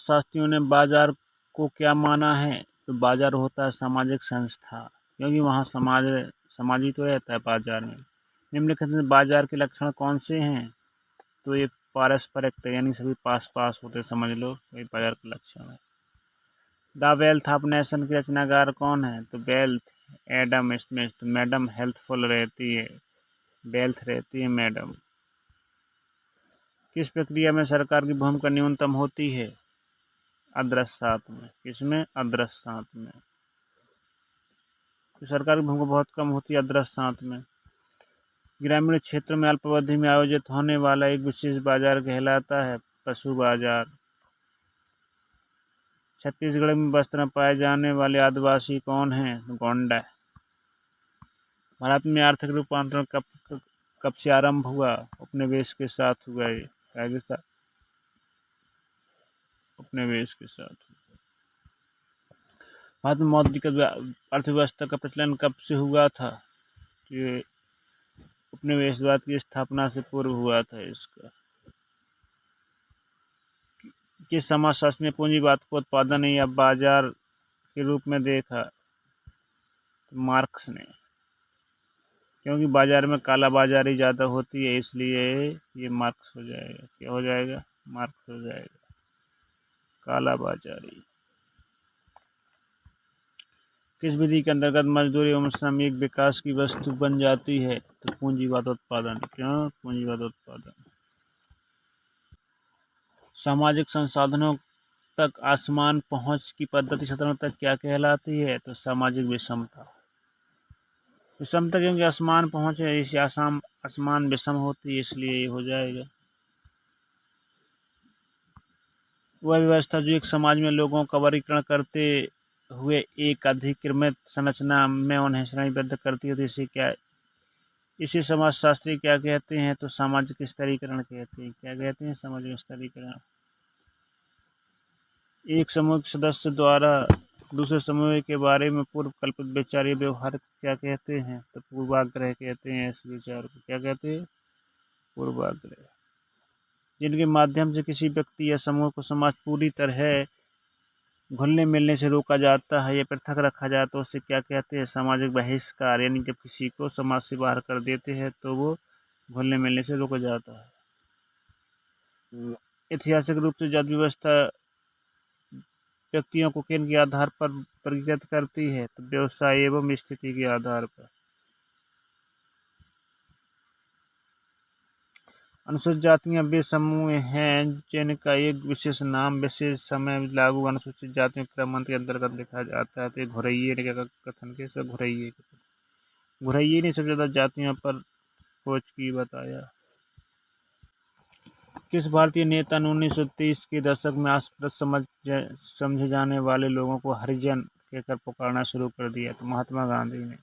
शास्त्रियों ने बाजार को क्या माना है? तो बाजार होता है सामाजिक संस्था, क्योंकि वहाँ समाज ही तो रहता है बाजार में। निम्नलिखित में बाजार के लक्षण कौन से हैं? तो ये पारस्परिक, यानी सभी पास पास होते, समझ लो, वही बाजार का लक्षण है। द वेल्थ ऑफ नेशन के रचनाकार कौन है? तो वेल्थ एडम स्मिथ। तो मैडम हेल्थफुल रहती है, वेल्थ रहती है मैडम। किस प्रक्रिया में सरकार की भूमिका न्यूनतम होती है? अदृश्यता में। किसमें? अदृश्यता में। तो सरकार की भूमिका बहुत कम होती है अदृश्यता में। ग्रामीण क्षेत्र में अल्पावधि में आयोजित होने वाला एक विशेष बाजार कहलाता है पशु बाजार। छत्तीसगढ़ में बस्तर में पाए जाने वाले आदिवासी कौन हैं? गोंडा। भारत में आर्थिक रूपांतरण कब से आरंभ हुआ? उपनिवेश के साथ हुआ। ये उपनिवेश के साथ। भारत में मौद्रिक अर्थव्यवस्था का प्रचलन कब से हुआ था? ये उपनिवेशवाद की स्थापना से पूर्व हुआ था इसका। किस समाजशास्त्री ने पूंजीवाद को उत्पादन या बाजार के रूप में देखा? तो मार्क्स ने। क्योंकि बाजार में काला बाजारी ज़्यादा होती है, इसलिए ये मार्क्स हो जाएगा। क्या हो जाएगा? मार्क्स हो जाएगा, काला बाजारी। किस विधि के अंतर्गत मजदूरी एवं श्रम एक विकास की वस्तु बन जाती है? तो पूंजीवाद उत्पादन। क्यों? पूंजीवाद उत्पादन। सामाजिक संसाधनों तक आसमान पहुंच की पद्धति साधारणतः क्या कहलाती है? तो सामाजिक विषमता। विषमता, क्योंकि आसमान पहुंचे, इसे आसमान विषम होती है, इसलिए ये हो जाएगा। वह व्यवस्था जो एक समाज में लोगों का वर्गीकरण करते हुए एक अधिकृत संरचना में उन्हें श्रेणीबद्ध करती है, तो इसे समाजशास्त्री क्या कहते हैं? तो सामाजिक स्तरीकरण कहते हैं। क्या कहते हैं? सामाजिक स्तरीकरण। एक समूह के सदस्य द्वारा दूसरे समूह के बारे में पूर्व कल्पित विचार या व्यवहार क्या कहते हैं? तो पूर्वाग्रह कहते हैं। इस विचार को क्या कहते हैं? पूर्वाग्रह। जिनके माध्यम से किसी व्यक्ति या समूह को समाज पूरी तरह घुलने मिलने से रोका जाता है या पृथक रखा जाता है, उसे क्या कहते हैं? सामाजिक बहिष्कार। यानी जब किसी को समाज से बाहर कर देते हैं तो वो घुलने मिलने से रोका जाता है। ऐतिहासिक रूप से जाति व्यवस्था व्यक्तियों को किन के आधार पर वर्गीकृत करती है? तो व्यवसाय एवं स्थिति के आधार पर। अनुसूचित जातियां वे समूह हैं जिनका एक विशेष नाम विशेष समय में लागू अनुसूचित जातियों के क्रम के अंतर्गत लिखा जाता है। तो घुरैये ने क्या कथन के सब घुरैये ने सबसे ज्यादा जातियों पर खोज की, बताया। किस भारतीय नेता ने 1930 के दशक में अस्पृश्य समझे जाने वाले लोगों को हरिजन कहकर पुकारना शुरू कर दिया? तो महात्मा गांधी ने।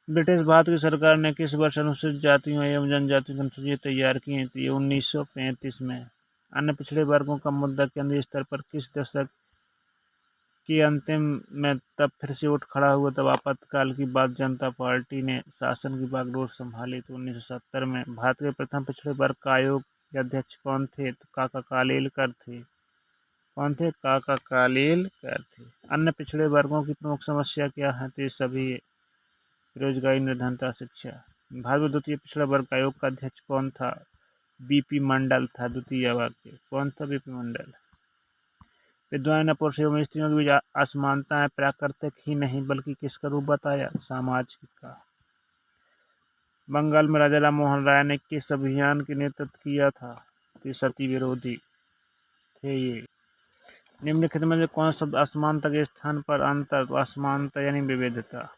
ब्रिटिश भारत की सरकार ने किस वर्ष अनुसूचित जातियों एवं जनजातियों की अनुसूची तैयार की? तो ये 1935 में। अन्य पिछड़े वर्गों का मुद्दा केंद्रीय स्तर पर किस दशक के अंतिम में तब फिर से उठ खड़ा हुआ? तब आपातकाल की बाद जनता पार्टी ने शासन की बागडोर संभाली। तो 1970 में। भारत के प्रथम पिछड़े वर्ग का आयोग के अध्यक्ष कौन थे? तो काका कालेलकर थे। कौन थे? काका कालेलकर थे। अन्य पिछड़े वर्गों की प्रमुख समस्या क्या है? तो ये सभी बेरोजगारी, निर्धनता, शिक्षा। भारत में द्वितीय पिछड़ा वर्ग आयोग का अध्यक्ष कौन था? बीपी मंडल था द्वितीय वर्ग के। कौन था? बीपी मंडल। विद्वान ने पुरुष एवं स्त्रियों के बीच असमानताएं प्राकृतिक ही नहीं बल्कि किसका रूप बताया? सामाजिक का। बंगाल में राजा राम मोहन राय ने किस अभियान के नेतृत्व किया था? तो सती विरोधी थे ये। निम्नलिखित में कौन शब्द असमानता के स्थान पर अंतर? तो असमानता यानी विविधता।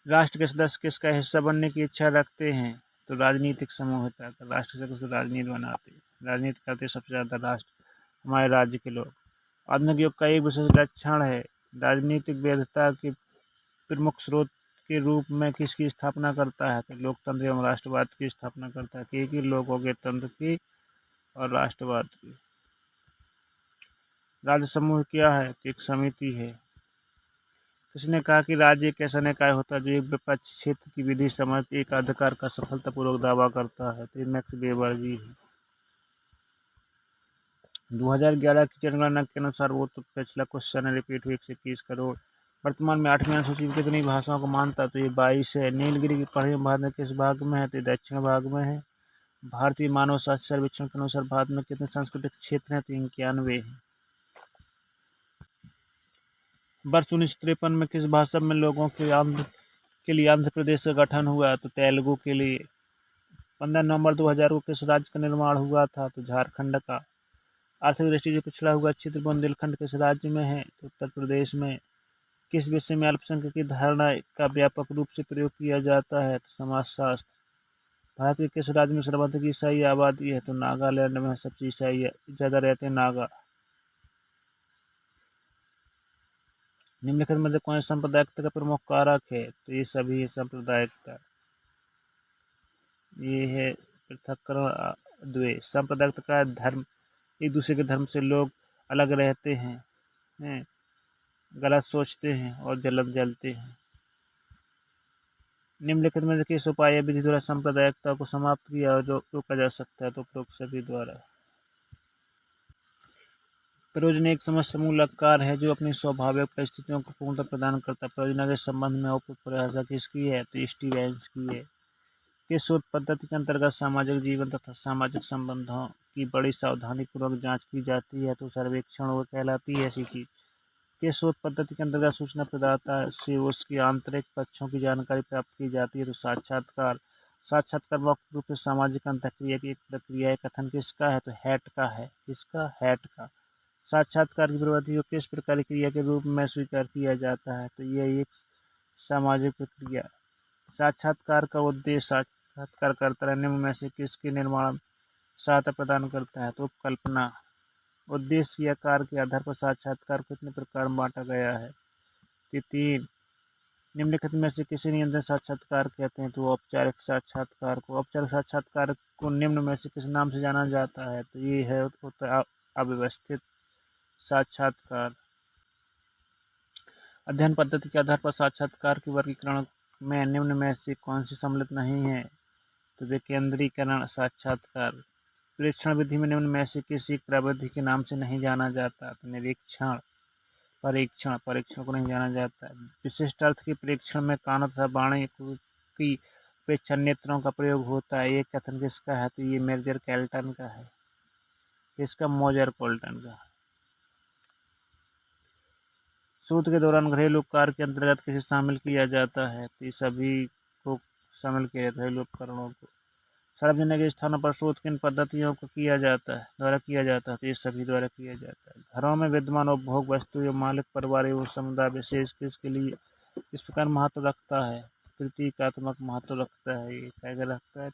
राष्ट्र के सदस्य किसका हिस्सा बनने की इच्छा रखते हैं? तो राजनीतिक समूहता का। राष्ट्र के सदस्य राजनीति बनाते, राजनीति करते सबसे ज्यादा राष्ट्र, हमारे राज्य के लोग। आधुनिक युग का एक विशेष लक्षण है राजनीतिक वैधता के प्रमुख स्रोत के रूप में किसकी स्थापना करता है? तो लोकतंत्र एवं राष्ट्रवाद की स्थापना करता है। कि लोगों के तंत्र की और राष्ट्रवाद की। राज्य समूह क्या है? तो एक समिति है। किसने कहा कि राज्य एक ऐसा निकाय होता है जो एक विपक्ष क्षेत्र की विधि समझ एक अधिकार का सफलतापूर्वक दावा करता है? तो ये मैक्स वेबर जी है। 2011 की जनगणना के अनुसार वो तो पिछला क्वेश्चन है, रिपीट हुई 121 करोड़। वर्तमान में 8वीं अनुसूची में कितनी भाषाओं को मानता है? तो ये 22 है। नीलगिरी की पहाड़ी भारत में किस भाग में है? तो ये दक्षिण भाग में है। भारतीय मानव स्वास्थ्य सर्वेक्षण के अनुसार भारत में कितने सांस्कृतिक क्षेत्र हैं? तो 91 है। वर्ष 1953 में किस भाषा में लोगों के लिए आंध्र प्रदेश का गठन हुआ? तो तेलुगु के लिए। 15 नवंबर 2000 को किस राज्य का निर्माण हुआ था? तो झारखंड का। आर्थिक दृष्टि से पिछड़ा हुआ क्षेत्र बुंदेलखंड किस राज्य में है? तो उत्तर प्रदेश में। किस विषय में अल्पसंख्यक की धारणा का व्यापक रूप से प्रयोग किया जाता है? तो समाजशास्त्र। भारत के किस राज्य में सर्वाधिक ईसाई आबादी है? तो नागालैंड में सबसे ईसाई ज़्यादा रहते हैं, नागा। निम्नलिखित में से कौन सांप्रदायिकता का प्रमुख कारक है? तो ये सभी है सांप्रदायिकता। ये है पृथक्करण, द्वेष। सांप्रदायिकता का धर्म, एक दूसरे के धर्म से लोग अलग रहते हैं, गलत सोचते हैं और जलते हैं। निम्नलिखित में से किस उपाय या विधि द्वारा सांप्रदायिकता को समाप्त किया और रोका जा सकता है? तो उपरोक्त सभी द्वारा। परियोजना एक समझ समूलक कार्य है जो अपनी स्वाभाविक परिस्थितियों को पूर्णता प्रदान करता है। परियोजना के संबंध में औपचारिक परिभाषा किसकी है? तो स्टीवेंस की है। किस शोध पद्धति के अंतर्गत सामाजिक जीवन तथा सामाजिक संबंधों की बड़ी सावधानी पूर्वक जांच की जाती है? तो सर्वेक्षण वो कहलाती है ऐसी चीज। किस शोध पद्धति के अंतर्गत सूचना प्रदाता से उसके आंतरिक पक्षों की जानकारी प्राप्त की जाती है? तो साक्षात्कार। साक्षात्कार मुख्य रूप से सामाजिक अंतःक्रिया की एक प्रक्रिया है। कथन किसका है? तो हैट का है। किसका? हैट का। साक्षात्कार की प्रवृत्ति को किस प्रकार की क्रिया के रूप में स्वीकार किया जाता है? तो यह एक सामाजिक प्रक्रिया। साक्षात्कार का उद्देश्य साक्षात्कारकर्ता निम्न में से किसके निर्माण में सहायता प्रदान करता है? तो कल्पना। उद्देश्य या कार्य के आधार पर साक्षात्कार को कितने प्रकार में बांटा गया है? 3। निम्नलिखित में से किसी नियंत्रण साक्षात्कार कहते हैं? तो औपचारिक साक्षात्कार को। औपचारिक साक्षात्कार को निम्न में से किस नाम से जाना जाता है? तो ये है अव्यवस्थित साक्षात्कार। अध्ययन पद्धति के आधार पर साक्षात्कार के वर्गीकरण में निम्न में से कौन सी सम्मिलित नहीं है? तो विकेंद्रीकरण साक्षात्कार। परीक्षण विधि में निम्न में से किसी प्रविधि के नाम से नहीं जाना जाता? तो निरीक्षण। परीक्षण को नहीं जाना जाता। विशिष्ट अर्थ के परीक्षण में कानों तथा वाणी की अपेक्षा नेत्रों का प्रयोग होता है। ये कथन किसका है? तो ये मेजर कैल्टन का है। इसका मोजर कोल्टन का। शोध के दौरान घरेलू उपकरण के अंतर्गत किसे शामिल किया जाता है? तो सभी को शामिल किया जाता है, घरेलू उपकरणों को। सार्वजनिक स्थानों पर शोध किन पद्धतियों को द्वारा किया जाता है? तो ये सभी द्वारा किया जाता है। घरों में विद्यमान उपभोग वस्तु या मालिक परिवार एवं समुदाय विशेष किसके लिए इस प्रकार महत्व रखता है? प्रतीकात्मक महत्व रखता है। ये क्या रखता है?